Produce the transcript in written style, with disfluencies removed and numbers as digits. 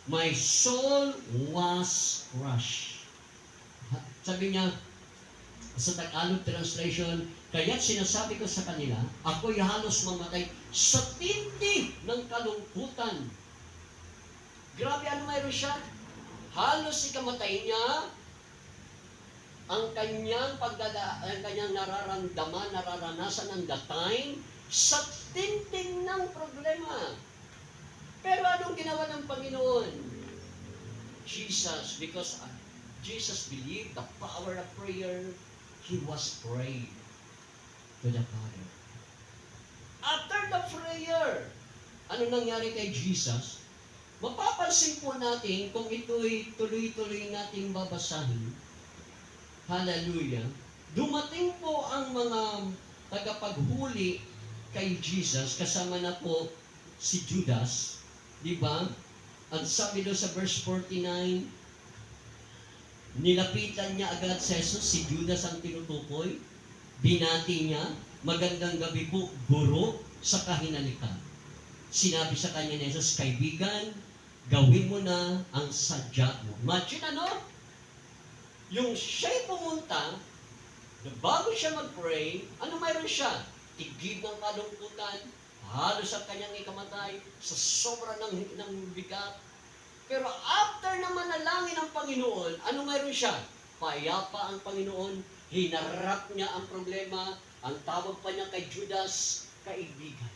My soul was crushed. Sabi niya, sa Tagalog translation, kaya't sinasabi ko sa kanila, ako'y halos mamatay sa tindi ng kalungkutan. Grabe, ano mayroon siya? Halos ikamatay niya ang kanyang nararamdaman, nararanasan ng the time sa tinding ng problema. Pero anong ginawa ng Panginoon? Because Jesus believed the power of prayer, He was praying to the Father. After the prayer, ano nangyari kay Jesus? Mapapansin po natin kung ito'y tuloy-tuloy nating babasahin. Hallelujah. Dumating po ang mga tagapaghuli kay Jesus, kasama na po si Judas. Di ba? At sabi doon sa verse 49, nilapitan niya agad si Jesus, si Judas ang tinutukoy. Binati niya, magandang gabi po, guro, sa kahinalikan. Sinabi sa kanya ni Jesus, kaibigan, gawin mo na ang sadya mo. Imagine ano? Yung siya'y pumunta, bago siya mag-pray, ano mayroon siya? Tigib ng kalungkutan, halos ang kanyang ikamatay, sa sobra ng bigat. Pero after na manalangin ang Panginoon, ano mayroon siya? Payapa ang Panginoon, hinarap niya ang problema, ang tawag pa niya kay Judas, kaibigan.